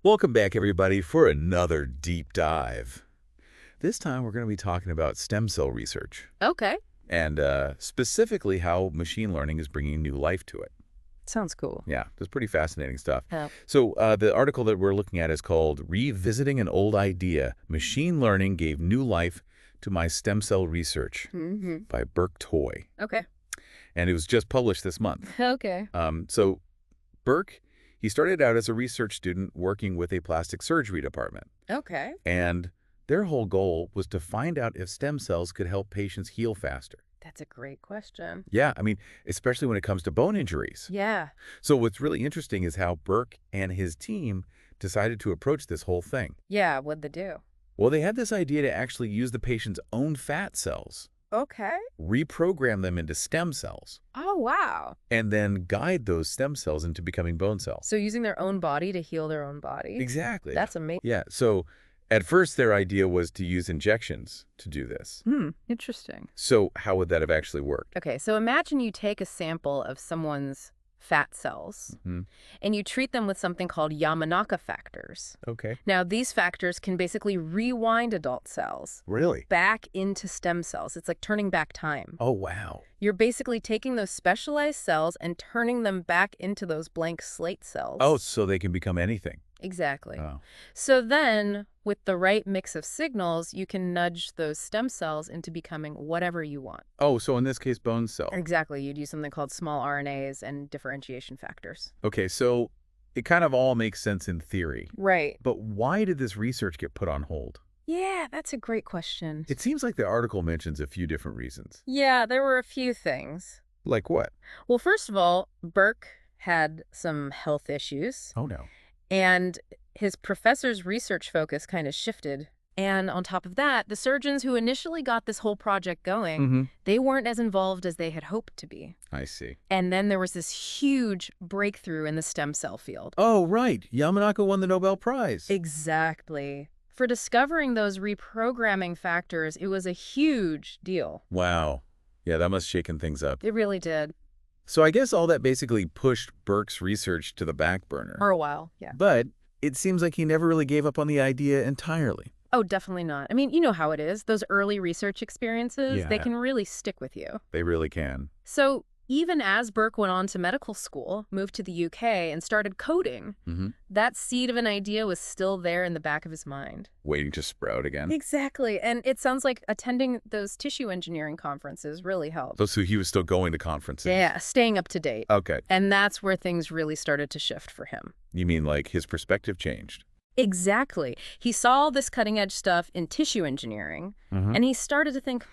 Welcome back, everybody, for another deep dive. This time, we're going to be talking about stem cell research Okay. and specifically how machine learning is bringing new life to it. Sounds cool. Yeah, that's pretty fascinating stuff. Yeah. So the article that we're looking at is called Revisiting an Old Idea. Machine Learning Gave New Life to My Stem Cell Research by Burke Toy. Okay. And it was just published this month. Okay. So Burke, he started out as a research student working with a plastic surgery department. Okay. And their whole goal was to find out if stem cells could help patients heal faster. That's a great question. Yeah, I mean, especially when it comes to bone injuries. Yeah. So what's really interesting is how Burke and his team decided to approach this whole thing. Yeah, what'd they do? Well, they had this idea to actually use the patient's own fat cells, Okay. reprogram them into stem cells, Oh, wow. and then guide those stem cells into becoming bone cells. So using their own body to heal their own body? Exactly. That's amazing. Yeah, so at first their idea was to use injections to do this. Interesting. So how would that have actually worked? Okay, so imagine you take a sample of someone's fat cells and you treat them with something called Yamanaka factors. Okay. Now, these factors can basically rewind adult cells Really? back into stem cells. It's like turning back time. Oh, wow. You're basically taking those specialized cells and turning them back into those blank slate cells. Oh, so they can become anything. Exactly. Oh. So then, with the right mix of signals, you can nudge those stem cells into becoming whatever you want. Oh, so in this case, bone cell. Exactly. You'd use something called small RNAs and differentiation factors. Okay, so it kind of all makes sense in theory. Right. But why did this research get put on hold? Yeah, that's a great question. It seems like the article mentions a few different reasons. Yeah, there were a few things. Like what? Well, first of all, Burke had some health issues. Oh, no. And his professor's research focus kind of shifted. And on top of that, the surgeons who initially got this whole project going, they weren't as involved as they had hoped to be. I see. And then there was this huge breakthrough in the stem cell field. Oh, right. Yamanaka won the Nobel Prize. Exactly. For discovering those reprogramming factors, it was a huge deal. Wow. Yeah, that must have shaken things up. It really did. So I guess all that basically pushed Burke's research to the back burner. For a while, yeah. But it seems like he never really gave up on the idea entirely. Oh, definitely not. I mean, you know how it is. Those early research experiences, they Yeah. can really stick with you. They really can. So even as Burke went on to medical school, moved to the UK, and started coding, that seed of an idea was still there in the back of his mind. Waiting to sprout again. Exactly. And it sounds like attending those tissue engineering conferences really helped. So he was still going to conferences. Yeah, staying up to date. Okay. And that's where things really started to shift for him. You mean like his perspective changed? Exactly. He saw all this cutting-edge stuff in tissue engineering, and he started to think,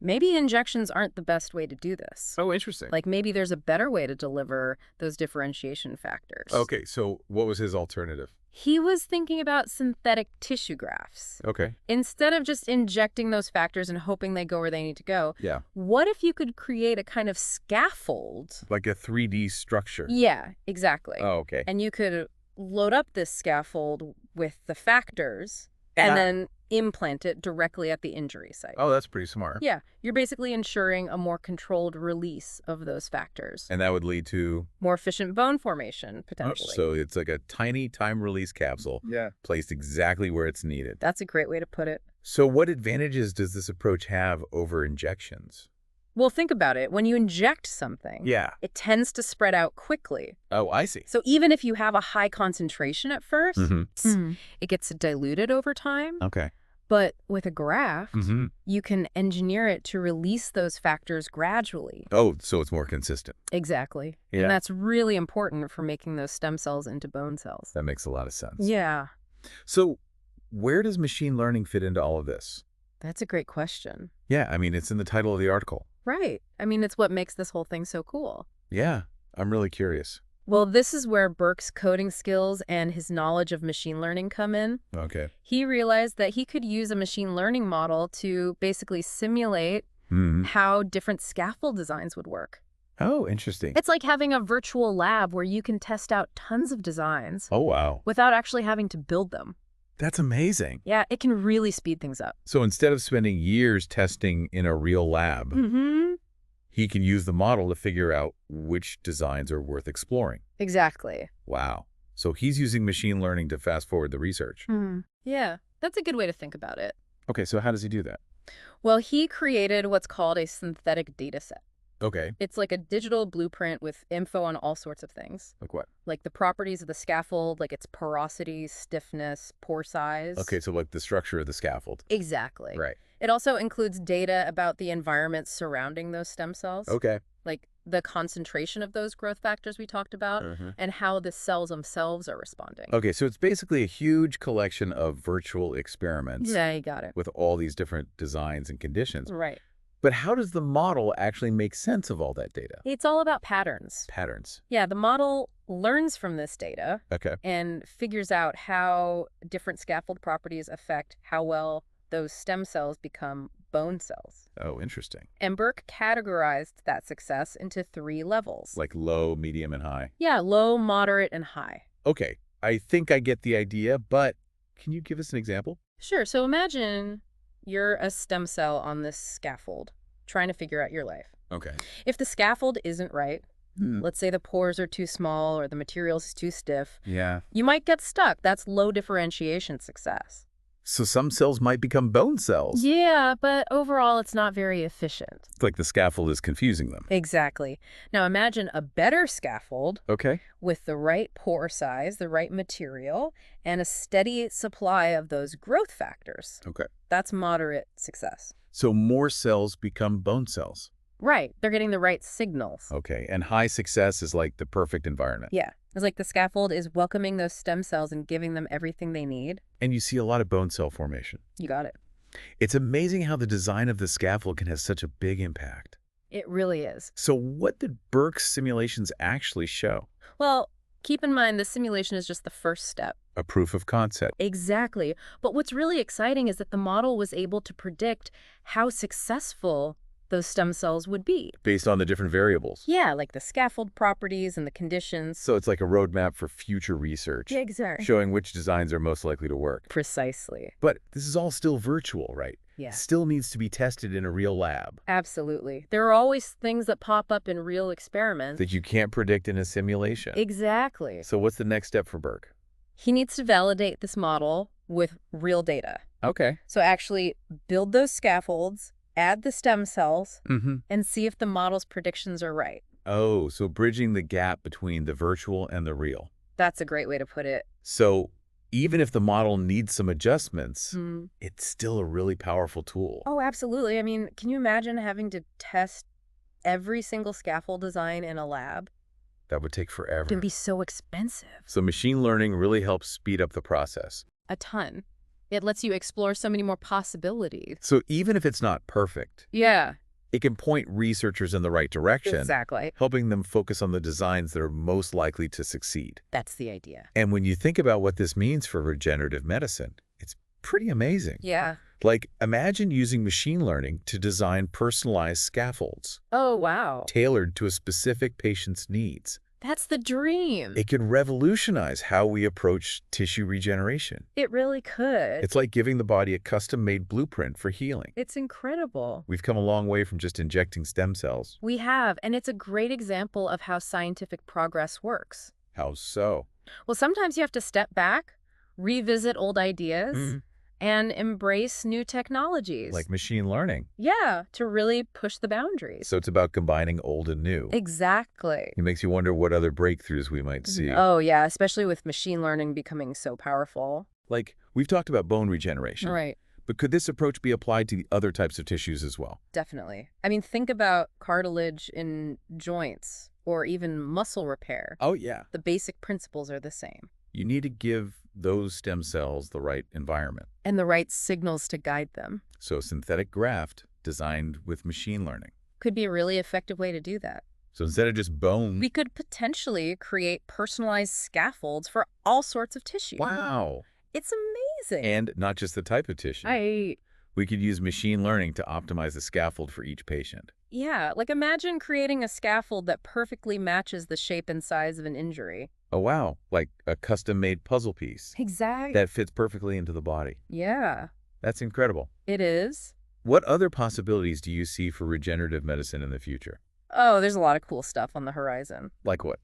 maybe injections aren't the best way to do this. Oh, interesting. Like maybe there's a better way to deliver those differentiation factors. Okay, so what was his alternative? He was thinking about synthetic tissue grafts. Okay. Instead of just injecting those factors and hoping they go where they need to go, Yeah. what if you could create a kind of scaffold? Like a 3D structure. Yeah, exactly. Oh, okay. And you could load up this scaffold with the factors and then implant it directly at the injury site. Oh, that's pretty smart. Yeah, you're basically ensuring a more controlled release of those factors. And that would lead to... More efficient bone formation, potentially. So it's like a tiny time-release capsule placed exactly where it's needed. That's a great way to put it. So what advantages does this approach have over injections? Well, think about it. When you inject something, it tends to spread out quickly. Oh, I see. So even if you have a high concentration at first, it gets diluted over time. Okay. But with a graft, you can engineer it to release those factors gradually. Oh, so it's more consistent. Exactly. Yeah. And that's really important for making those stem cells into bone cells. That makes a lot of sense. Yeah, So where does machine learning fit into all of this? that's a great question. Yeah, I mean, it's in the title of the article. Right. I mean, it's what makes this whole thing so cool. Yeah, I'm really curious. Well, this is where Burke's coding skills and his knowledge of machine learning come in. Okay. He realized that he could use a machine learning model to basically simulate how different scaffold designs would work. Oh, interesting. It's like having a virtual lab where you can test out tons of designs Oh, wow. without actually having to build them. That's amazing. Yeah, it can really speed things up. So instead of spending years testing in a real lab, he can use the model to figure out which designs are worth exploring. Exactly. Wow. So he's using machine learning to fast forward the research. Yeah, that's a good way to think about it. Okay, so how does he do that? Well, he created what's called a synthetic data set. Okay, It's like a digital blueprint with info on all sorts of things, like what? like the properties of the scaffold, like its porosity, stiffness, pore size. Okay, so like the structure of the scaffold. Exactly. Right. It also includes data about the environment surrounding those stem cells, Okay. like the concentration of those growth factors we talked about, and how the cells themselves are responding. Okay, so it's basically a huge collection of virtual experiments Yeah, you got it. with all these different designs and conditions. Right. But how does the model actually make sense of all that data? It's all about patterns. Patterns. Yeah, the model learns from this data Okay. and figures out how different scaffold properties affect how well those stem cells become bone cells. Oh, interesting. And Burke categorized that success into 3 levels. Like low, medium, and high. Yeah, low, moderate, and high. Okay, I think I get the idea, but can you give us an example? Sure, so imagine you're a stem cell on this scaffold, trying to figure out your life. Okay. If the scaffold isn't right, let's say the pores are too small or the material's too stiff, Yeah. you might get stuck. That's low differentiation success. So some cells might become bone cells. Yeah, but overall it's not very efficient. It's like the scaffold is confusing them. Exactly. Now imagine a better scaffold Okay. with the right pore size, the right material, and a steady supply of those growth factors. Okay. That's moderate success. So more cells become bone cells. Right. They're getting the right signals. Okay. And high success is like the perfect environment. Yeah. It's like the scaffold is welcoming those stem cells and giving them everything they need. And you see a lot of bone cell formation. You got it. It's amazing how the design of the scaffold can have such a big impact. It really is. So what did Burke's simulations actually show? Well, keep in mind the simulation is just the first step. A proof of concept. Exactly. But what's really exciting is that the model was able to predict how successful those stem cells would be. Based on the different variables. Yeah, like the scaffold properties and the conditions. So it's like a roadmap for future research. Exactly. Showing which designs are most likely to work. Precisely. But this is all still virtual, right? Yeah. Still needs to be tested in a real lab. Absolutely. There are always things that pop up in real experiments. That you can't predict in a simulation. Exactly. So what's the next step for Burke? He needs to validate this model with real data. Okay. So actually build those scaffolds, add the stem cells, Mm-hmm. and see if the model's predictions are right. Oh, so bridging the gap between the virtual and the real. That's a great way to put it. So even if the model needs some adjustments, it's still a really powerful tool. Oh, absolutely. I mean, can you imagine having to test every single scaffold design in a lab? That would take It forever. would be so expensive. So machine learning really helps speed up the process. A ton. It lets you explore so many more possibilities. So even if it's not perfect, Yeah, it can point researchers in the right direction, exactly. helping them focus on the designs that are most likely to succeed. That's the idea. And when you think about what this means for regenerative medicine, it's pretty amazing. Yeah. Like, imagine using machine learning to design personalized scaffolds, Oh, wow. tailored to a specific patient's needs. That's the dream. It could revolutionize how we approach tissue regeneration. It really could. It's like giving the body a custom-made blueprint for healing. It's incredible. We've come a long way from just injecting stem cells. We have, and it's a great example of how scientific progress works. How so? Well, sometimes you have to step back, revisit old ideas, and embrace new technologies. Like machine learning. Yeah, to really push the boundaries. So it's about combining old and new. Exactly. It makes you wonder what other breakthroughs we might see. Oh, yeah, especially with machine learning becoming so powerful. Like, we've talked about bone regeneration. Right. But could this approach be applied to the other types of tissues as well? Definitely. I mean, think about cartilage in joints or even muscle repair. Oh, yeah. The basic principles are the same. You need to give those stem cells the right environment. And the right signals to guide them. So synthetic graft designed with machine learning. Could be a really effective way to do that. So instead of just bone... We could potentially create personalized scaffolds for all sorts of tissue. Wow. It's amazing. And not just the type of tissue. We could use machine learning to optimize the scaffold for each patient. Yeah, like imagine creating a scaffold that perfectly matches the shape and size of an injury. Oh, wow. Like a custom-made puzzle piece. Exactly. That fits perfectly into the body. Yeah, That's incredible. it is. What other possibilities do you see for regenerative medicine in the future? Oh, there's a lot of cool stuff on the horizon. Like what?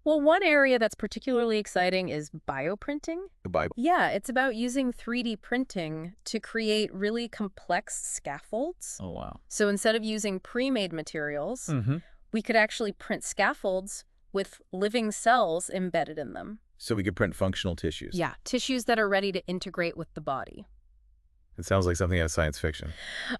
Well, one area that's particularly exciting is bioprinting. The Bible. Yeah, it's about using 3D printing to create really complex scaffolds. Oh, wow. So instead of using pre-made materials, Mm-hmm. we could actually print scaffolds with living cells embedded in them. So we could print functional tissues. Yeah, tissues that are ready to integrate with the body. It sounds like something out of science fiction.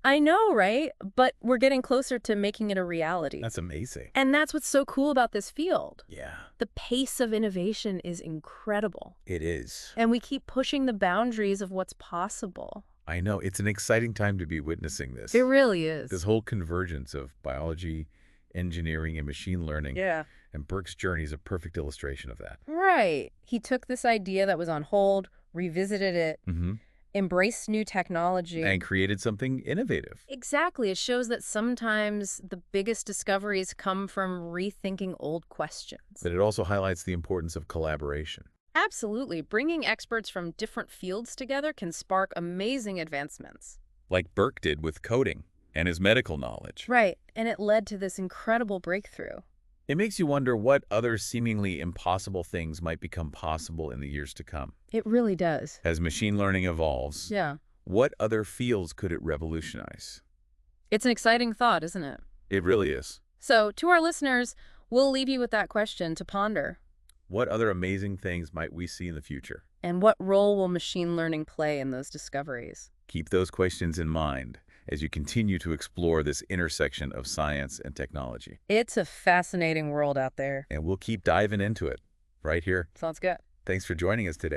I know, right? But we're getting closer to making it a reality. That's amazing. And that's what's so cool about this field. Yeah, The pace of innovation is incredible. it is. And we keep pushing the boundaries of what's possible. I know. It's an exciting time to be witnessing this. It really is. This whole convergence of biology, engineering, and machine learning. Yeah. And Burke's journey is a perfect illustration of that. Right. He took this idea that was on hold, revisited it, Mm-hmm. embraced new technology. And created something innovative. Exactly. It shows that sometimes the biggest discoveries come from rethinking old questions. But it also highlights the importance of collaboration. Absolutely. Bringing experts from different fields together can spark amazing advancements. Like Burke did with coding and his medical knowledge. Right. And it led to this incredible breakthrough. It makes you wonder what other seemingly impossible things might become possible in the years to come. It really does. As machine learning evolves, Yeah. what other fields could it revolutionize? It's an exciting thought, isn't it? It really is. So, to our listeners, we'll leave you with that question to ponder. What other amazing things might we see in the future? And what role will machine learning play in those discoveries? Keep those questions in mind as you continue to explore this intersection of science and technology. It's a fascinating world out there. And we'll keep diving into it right here. Sounds good. Thanks for joining us today.